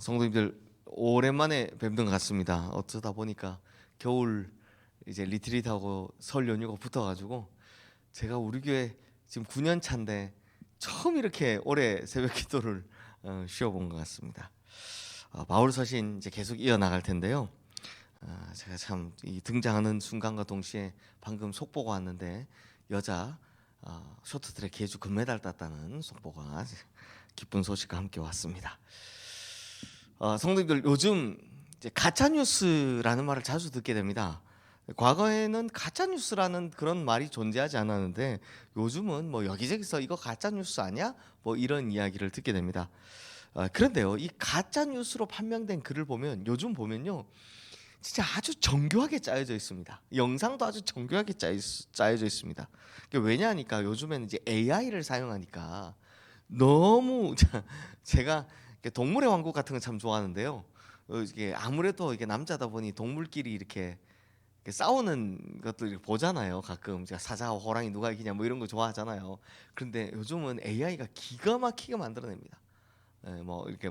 성도님들 오랜만에 뵙는 것 같습니다. 어쩌다 보니까 겨울 이제 리트릿하고 설 연휴가 붙어가지고 제가 우리 교회 지금 9년 차인데 처음 이렇게 오래 새벽 기도를 쉬어본 것 같습니다. 바울 서신 이제 계속 이어나갈 텐데요. 제가 참 이 등장하는 순간과 동시에 방금 속보가 왔는데 여자 쇼트트랙 계주 금메달 땄다는 속보가 기쁜 소식과 함께 왔습니다. 성도님들 요즘 이제 가짜 뉴스라는 말을 자주 듣게 됩니다. 과거에는 가짜 뉴스라는 그런 말이 존재하지 않았는데 요즘은 뭐 여기저기서 이거 가짜 뉴스 아니야? 뭐 이런 이야기를 듣게 됩니다. 그런데요, 이 가짜 뉴스로 판명된 글을 보면 요즘 보면요, 진짜 아주 정교하게 짜여져 있습니다. 영상도 아주 정교하게 짜여져 있습니다. 왜냐하니까 요즘에는 이제 AI를 사용하니까 너무 제가 동물의 왕국 같은 거 참 좋아하는데요. 이게 아무래도 이게 남자다 보니 동물끼리 이렇게 싸우는 것들 보잖아요. 가끔 제가 사자와 호랑이 누가 이기냐 뭐 이런 거 좋아하잖아요. 그런데 요즘은 AI가 기가 막히게 만들어냅니다. 뭐 이렇게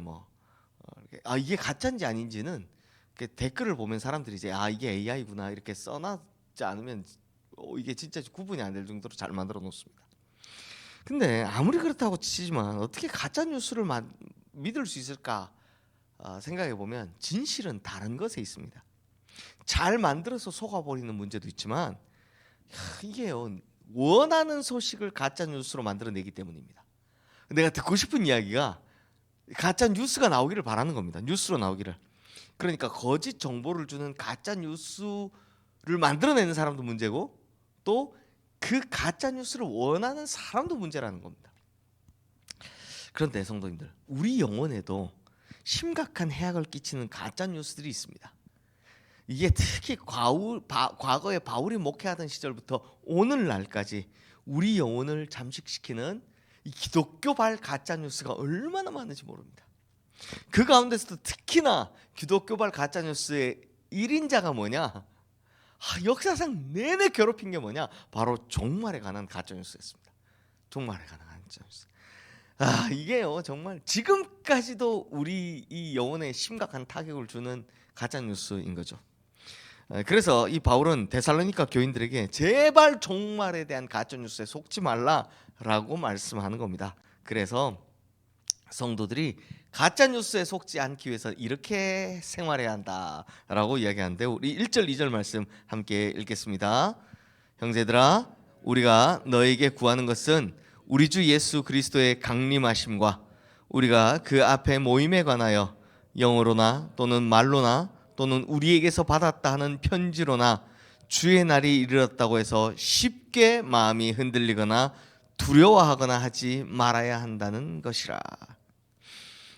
이게 가짜인지 아닌지는 이렇게 댓글을 보면 사람들이 이제 이게 AI구나 이렇게 써놨지 않으면 이게 진짜 구분이 안 될 정도로 잘 만들어 놓습니다. 근데 아무리 그렇다고 치지만 어떻게 가짜 뉴스를 믿을 수 있을까 생각해 보면 진실은 다른 것에 있습니다. 잘 만들어서 속아버리는 문제도 있지만 이게요, 원하는 소식을 가짜 뉴스로 만들어내기 때문입니다. 내가 듣고 싶은 이야기가 가짜 뉴스가 나오기를 바라는 겁니다. 뉴스로 나오기를. 그러니까 거짓 정보를 주는 가짜 뉴스를 만들어내는 사람도 문제고 또 그 가짜 뉴스를 원하는 사람도 문제라는 겁니다. 그런데 성도님들, 우리 영혼에도 심각한 해악을 끼치는 가짜 뉴스들이 있습니다. 이게 특히 과거에 바울이 목회하던 시절부터 오늘날까지 우리 영혼을 잠식시키는 이 기독교발 가짜 뉴스가 얼마나 많은지 모릅니다. 그 가운데서도 특히나 기독교발 가짜 뉴스의 1인자가 뭐냐? 역사상 내내 괴롭힌 게 뭐냐? 바로 종말에 관한 가짜 뉴스였습니다. 종말에 관한 가짜 뉴스. 이게요, 정말 지금까지도 우리 이 영혼에 심각한 타격을 주는 가짜 뉴스인 거죠. 그래서 이 바울은 데살로니가 교인들에게 제발 종말에 대한 가짜 뉴스에 속지 말라라고 말씀하는 겁니다. 그래서 성도들이 가짜 뉴스에 속지 않기 위해서 이렇게 생활해야 한다라고 이야기하는데, 우리 1절 2절 말씀 함께 읽겠습니다. 형제들아, 우리가 너에게 구하는 것은 우리 주 예수 그리스도의 강림하심과 우리가 그 앞에 모임에 관하여 영어로나 또는 말로나 또는 우리에게서 받았다 하는 편지로나 주의 날이 이르렀다고 해서 쉽게 마음이 흔들리거나 두려워하거나 하지 말아야 한다는 것이라.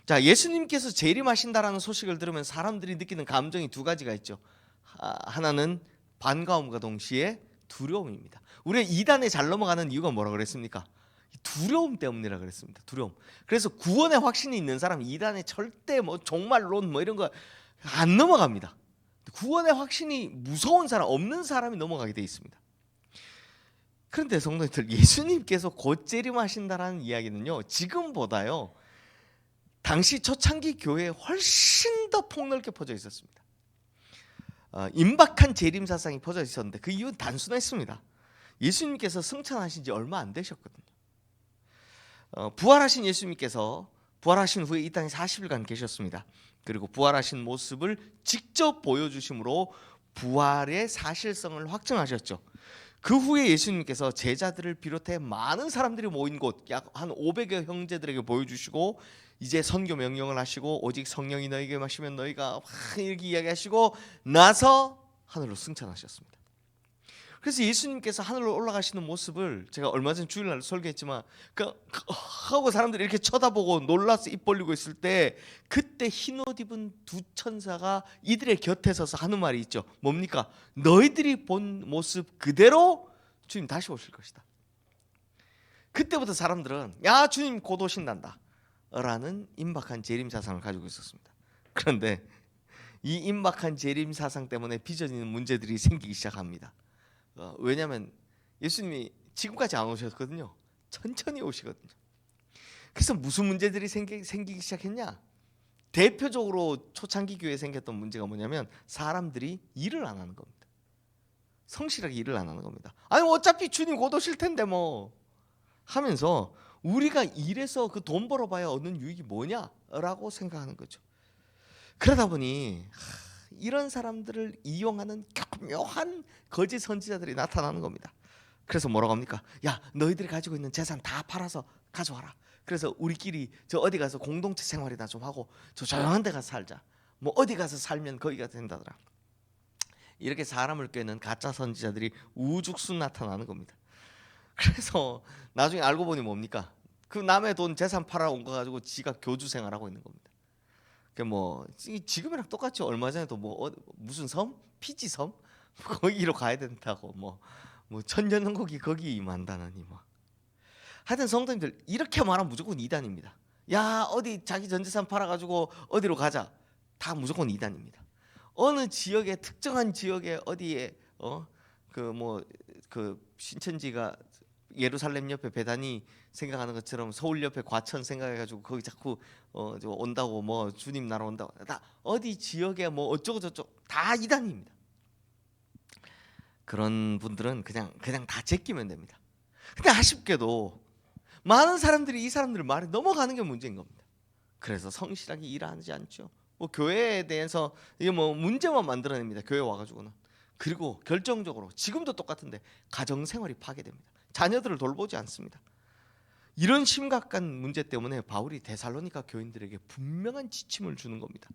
자, 예수님께서 재림하신다라는 소식을 들으면 사람들이 느끼는 감정이 두 가지가 있죠. 하나는 반가움과 동시에 두려움입니다. 우리가 이단에 잘 넘어가는 이유가 뭐라 그랬습니까? 두려움 때문이라 그랬습니다. 두려움. 그래서 구원의 확신이 있는 사람 이단에 절대 종말론 이런 거 안 넘어갑니다. 구원의 확신이 무서운 사람, 없는 사람이 넘어가게 돼 있습니다. 그런데 성도님들, 예수님께서 곧 재림하신다라는 이야기는요, 지금보다요 당시 초창기 교회에 훨씬 더 폭넓게 퍼져 있었습니다. 임박한 재림 사상이 퍼져 있었는데 그 이유는 단순했습니다. 예수님께서 승천하신 지 얼마 안 되셨거든요. 부활하신 예수님께서 부활하신 후에 이 땅에 40일간 계셨습니다. 그리고 부활하신 모습을 직접 보여주심으로 부활의 사실성을 확증하셨죠. 그 후에 예수님께서 제자들을 비롯해 많은 사람들이 모인 곳 약 한 500여 형제들에게 보여주시고 이제 선교 명령을 하시고 오직 성령이 너에게 마시면 너희가 이렇게 이야기하시고 나서 하늘로 승천하셨습니다. 그래서 예수님께서 하늘로 올라가시는 모습을 제가 얼마 전 주일날 설교했지만 하고 사람들이 이렇게 쳐다보고 놀라서 입 벌리고 있을 때 그때 흰옷 입은 두 천사가 이들의 곁에 서서 하는 말이 있죠. 뭡니까? 너희들이 본 모습 그대로 주님 다시 오실 것이다. 그때부터 사람들은 야, 주님 곧 오신단다 라는 임박한 재림 사상을 가지고 있었습니다. 그런데 이 임박한 재림 사상 때문에 빚어지는 문제들이 생기기 시작합니다. 왜냐하면 예수님이 지금까지 안 오셨거든요. 천천히 오시거든요. 그래서 무슨 문제들이 생기기 시작했냐? 대표적으로 초창기 교회에 생겼던 문제가 뭐냐면 사람들이 일을 안 하는 겁니다. 성실하게 일을 안 하는 겁니다. 아니 어차피 주님 곧 오실 텐데 뭐 하면서 우리가 일해서 그 돈 벌어봐야 얻는 유익이 뭐냐라고 생각하는 거죠. 그러다 보니 이런 사람들을 이용하는 교묘한 거짓 선지자들이 나타나는 겁니다. 그래서 뭐라고 합니까? 야, 너희들이 가지고 있는 재산 다 팔아서 가져와라. 그래서 우리끼리 저 어디 가서 공동체 생활이나 좀 하고 저 조용한 데 가서 살자. 뭐 어디 가서 살면 거기가 된다더라. 이렇게 사람을 꿰는 가짜 선지자들이 우죽순 나타나는 겁니다. 그래서 나중에 알고 보니 뭡니까? 그 남의 돈 재산 팔아 온 거 가지고 지가 교주 생활하고 있는 겁니다. 그 뭐 지금이랑 똑같이 얼마 전에도 뭐 무슨 섬? 피지 섬? 거기로 가야 된다고 뭐 천년왕국이 거기 임한다느니 뭐. 하여튼 성도님들 이렇게 말하면 무조건 이단입니다. 야 어디 자기 전 재산 팔아가지고 어디로 가자. 다 무조건 이단입니다. 어느 지역에 특정한 지역에 어디에 그 신천지가 예루살렘 옆에 베다니 생각하는 것처럼 서울 옆에 과천 생각해가지고 거기 자꾸 온다고 뭐 주님 나라 온다고 다 어디 지역에 뭐 어쩌고 저쩌고 다 이단입니다. 그런 분들은 그냥 다 제끼면 됩니다. 근데 아쉽게도 많은 사람들이 이 사람들 말에 넘어가는 게 문제인 겁니다. 그래서 성실하게 일하지 않죠. 뭐 교회에 대해서 이게 뭐 문제만 만들어냅니다. 교회 와가지고는. 그리고 결정적으로 지금도 똑같은데 가정 생활이 파괴됩니다. 자녀들을 돌보지 않습니다. 이런 심각한 문제 때문에 바울이 데살로니가 교인들에게 분명한 지침을 주는 겁니다.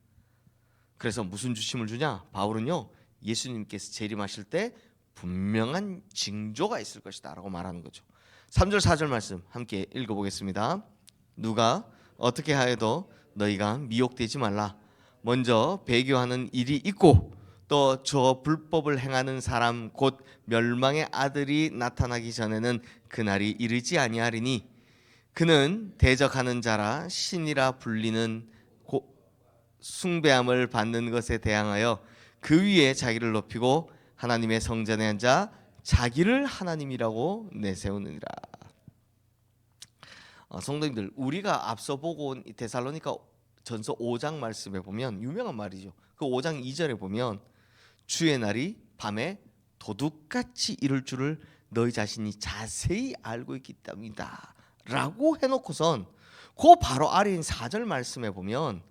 그래서 무슨 지침을 주냐? 바울은요 예수님께서 재림하실 때 분명한 징조가 있을 것이다 라고 말하는 거죠. 3절 4절 말씀 함께 읽어보겠습니다. 누가 어떻게 하여도 너희가 미혹되지 말라. 먼저 배교하는 일이 있고 또 저 불법을 행하는 사람 곧 멸망의 아들이 나타나기 전에는 그날이 이르지 아니하리니 그는 대적하는 자라 신이라 불리는 숭배함을 받는 것에 대항하여 그 위에 자기를 높이고 하나님의 성전에 앉아 자기를 하나님이라고 내세우느니라. 성도님들 우리가 앞서 보고 온 데살로니가 전서 5장 말씀에 보면 유명한 말이죠. 그 5장 2절에 보면 주의 날이 밤에 도둑같이 이룰 줄을 너희 자신이 자세히 알고 있기 때문이다 라고 해놓고선 그 바로 아래인 4절 말씀에 보면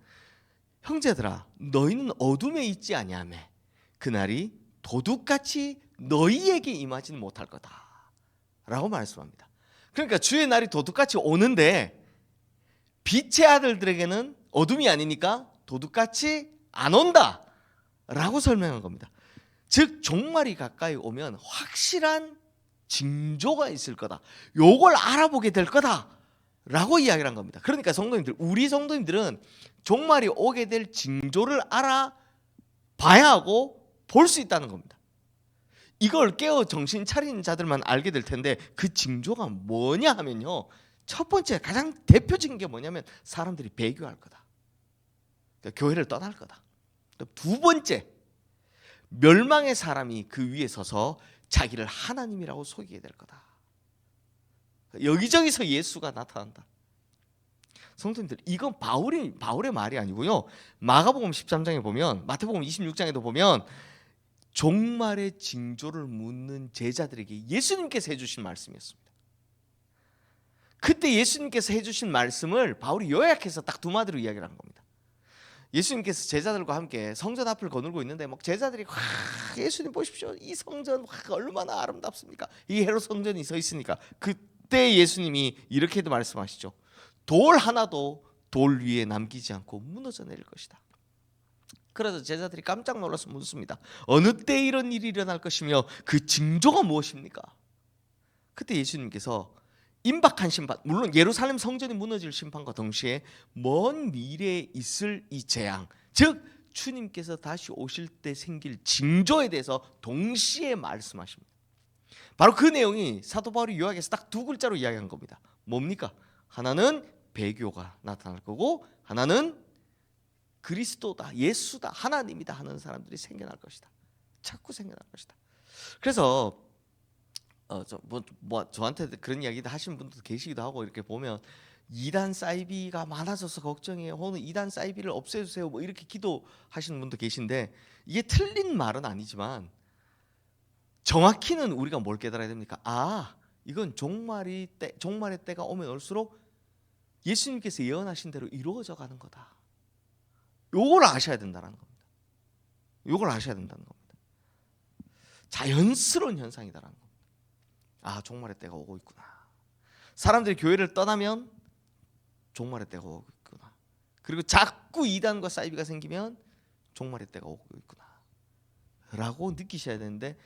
형제들아 너희는 어둠에 있지 아니하며 그날이 도둑같이 너희에게 임하지는 못할 거다 라고 말씀합니다. 그러니까 주의 날이 도둑같이 오는데 빛의 아들들에게는 어둠이 아니니까 도둑같이 안 온다 라고 설명한 겁니다. 즉 종말이 가까이 오면 확실한 징조가 있을 거다. 요걸 알아보게 될 거다 라고 이야기를 한 겁니다. 그러니까 성도님들 우리 성도님들은 종말이 오게 될 징조를 알아봐야 하고 볼 수 있다는 겁니다. 이걸 깨어 정신 차리는 자들만 알게 될 텐데 그 징조가 뭐냐 하면요 첫 번째 가장 대표적인 게 뭐냐면 사람들이 배교할 거다. 그러니까 교회를 떠날 거다. 두 번째 멸망의 사람이 그 위에 서서 자기를 하나님이라고 속이게 될 거다. 여기저기서 예수가 나타난다. 성도님들 이건 바울의 말이 아니고요. 마가복음 13장에 보면 마태복음 26장에도 보면 종말의 징조를 묻는 제자들에게 예수님께서 해주신 말씀이었습니다. 그때 예수님께서 해주신 말씀을 바울이 요약해서 딱 두 마디로 이야기를 한 겁니다. 예수님께서 제자들과 함께 성전 앞을 거닐고 있는데 막 제자들이 예수님 보십시오. 이 성전 얼마나 아름답습니까? 이 헤롯 성전이 서 있으니까 그때 예수님이 이렇게도 말씀하시죠. 돌 하나도 돌 위에 남기지 않고 무너져 내릴 것이다. 그래서 제자들이 깜짝 놀라서 묻습니다. 어느 때 이런 일이 일어날 것이며 그 징조가 무엇입니까? 그때 예수님께서 임박한 심판, 물론 예루살렘 성전이 무너질 심판과 동시에 먼 미래에 있을 이 재앙, 즉 주님께서 다시 오실 때 생길 징조에 대해서 동시에 말씀하십니다. 바로 그 내용이 사도 바울이 요약해서 딱 두 글자로 이야기한 겁니다. 뭡니까? 하나는 배교가 나타날 거고 하나는 그리스도다, 예수다, 하나님이다 하는 사람들이 생겨날 것이다. 자꾸 생겨날 것이다. 그래서 저한테 그런 이야기도 하신 분도 계시기도 하고 이렇게 보면 이단 사이비가 많아져서 걱정해요. 오늘 이단 사이비를 없애주세요. 뭐 이렇게 기도하시는 분도 계신데 이게 틀린 말은 아니지만 정확히는 우리가 뭘 깨달아야 됩니까? 이건 종말의 때가 오면 올수록 예수님께서 예언하신 대로 이루어져 가는 거다. 요걸 아셔야 된다는 겁니다. 요걸 아셔야 된다는 겁니다. 자연스러운 현상이다라는 겁니다. 종말의 때가 오고 있구나. 사람들이 교회를 떠나면 종말의 때가 오고 있구나. 그리고 자꾸 이단과 사이비가 생기면 종말의 때가 오고 있구나 라고 느끼셔야 되는데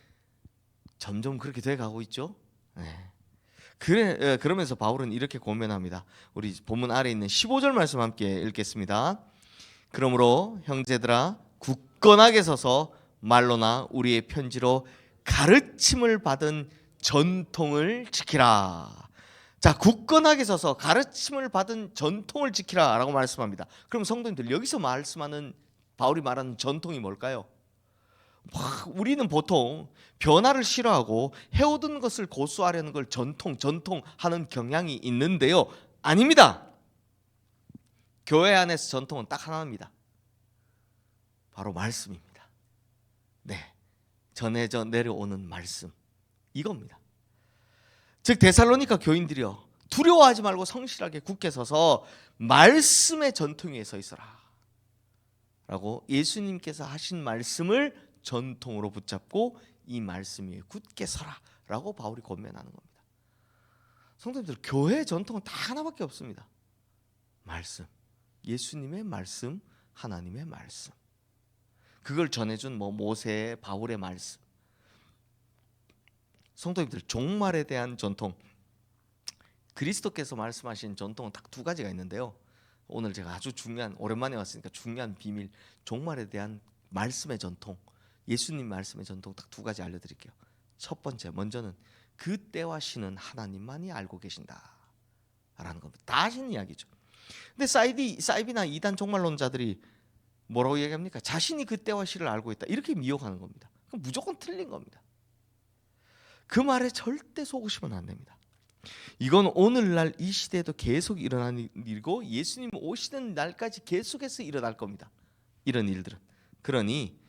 점점 그렇게 돼가고 있죠. 네. 그러면서 바울은 이렇게 고면합니다. 우리 본문 아래에 있는 15절 말씀 함께 읽겠습니다. 그러므로 형제들아 굳건하게 서서 말로나 우리의 편지로 가르침을 받은 전통을 지키라. 자, 굳건하게 서서 가르침을 받은 전통을 지키라 라고 말씀합니다. 그럼 성도님들, 여기서 말씀하는 바울이 말하는 전통이 뭘까요? 우리는 보통 변화를 싫어하고 해오던 것을 고수하려는 걸 전통 하는 경향이 있는데요, 아닙니다. 교회 안에서 전통은 딱 하나입니다. 바로 말씀입니다. 네, 전해져 내려오는 말씀, 이겁니다. 즉 데살로니가 교인들이여, 두려워하지 말고 성실하게 굳게 서서 말씀의 전통 위에 서 있어라 라고 예수님께서 하신 말씀을 전통으로 붙잡고 이 말씀 위에 굳게 서라 라고 바울이 권면하는 겁니다. 성도님들, 교회의 전통은 다 하나밖에 없습니다. 말씀, 예수님의 말씀, 하나님의 말씀. 그걸 전해준 모세, 바울의 말씀. 성도님들, 종말에 대한 전통, 그리스도께서 말씀하신 전통은 딱 두 가지가 있는데요, 오늘 제가 아주 중요한, 오랜만에 왔으니까 중요한 비밀, 종말에 대한 말씀의 전통, 예수님 말씀의 전통 딱 두 가지 알려드릴게요. 첫 번째, 먼저는 그 때와 시는 하나님만이 알고 계신다라는 겁니다. 다 하신 이야기죠. 근데 사이비나 이단 종말론자들이 뭐라고 얘기합니까? 자신이 그 때와 시를 알고 있다, 이렇게 미혹하는 겁니다. 그럼 무조건 틀린 겁니다. 그 말에 절대 속으시면 안 됩니다. 이건 오늘날 이 시대에도 계속 일어나는 일이고 예수님 오시는 날까지 계속해서 일어날 겁니다. 이런 일들은. 그러니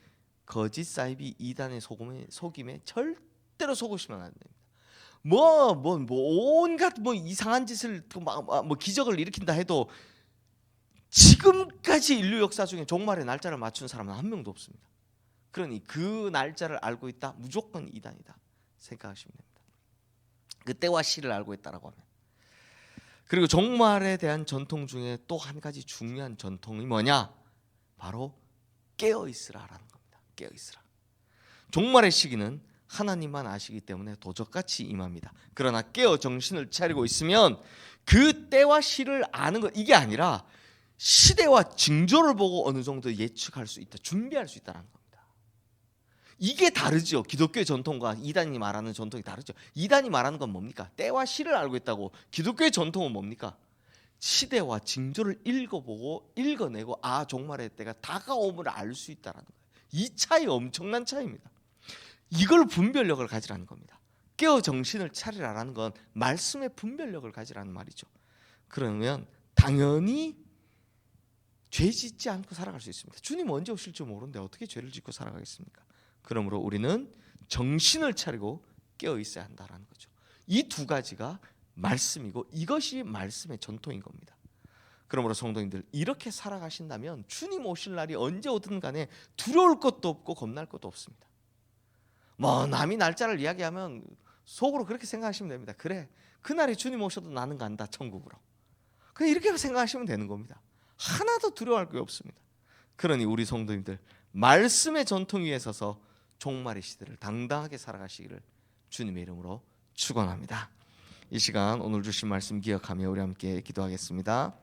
거짓 사이비 이단의 속임에 절대로 속으시면 안 됩니다. 온갖 이상한 짓을 기적을 일으킨다 해도 지금까지 인류 역사 중에 종말의 날짜를 맞춘 사람은 한 명도 없습니다. 그러니 그 날짜를 알고 있다, 무조건 이단이다 생각하시면 됩니다. 그 때와 시를 알고 있다라고 하면. 그리고 종말에 대한 전통 중에 또 한 가지 중요한 전통이 뭐냐? 바로 깨어 있으라라는 겁니다. 깨어 있으라. 종말의 시기는 하나님만 아시기 때문에 도적같이 임합니다. 그러나 깨어 정신을 차리고 있으면 그 때와 시를 아는 것, 이게 아니라 시대와 징조를 보고 어느 정도 예측할 수 있다, 준비할 수 있다는 겁니다. 이게 다르죠. 기독교의 전통과 이단이 말하는 전통이 다르죠. 이단이 말하는 건 뭡니까? 때와 시를 알고 있다고. 기독교의 전통은 뭡니까? 시대와 징조를 읽어보고 읽어내고 종말의 때가 다가옴을 알 수 있다는 거예요. 이 차이 엄청난 차이입니다. 이걸 분별력을 가지라는 겁니다. 깨어 정신을 차리라는 건 말씀의 분별력을 가지라는 말이죠. 그러면 당연히 죄 짓지 않고 살아갈 수 있습니다. 주님 언제 오실지 모르는데 어떻게 죄를 짓고 살아가겠습니까? 그러므로 우리는 정신을 차리고 깨어 있어야 한다라는 거죠. 이 두 가지가 말씀이고 이것이 말씀의 전통인 겁니다. 그러므로 성도님들, 이렇게 살아가신다면 주님 오실 날이 언제 오든 간에 두려울 것도 없고 겁날 것도 없습니다. 남이 날짜를 이야기하면 속으로 그렇게 생각하시면 됩니다. 그래, 그날이 주님 오셔도 나는 간다, 천국으로. 그냥 이렇게 생각하시면 되는 겁니다. 하나도 두려워할 게 없습니다. 그러니 우리 성도님들, 말씀의 전통 위에 서서 종말의 시대를 당당하게 살아가시기를 주님의 이름으로 축원합니다. 이 시간 오늘 주신 말씀 기억하며 우리 함께 기도하겠습니다.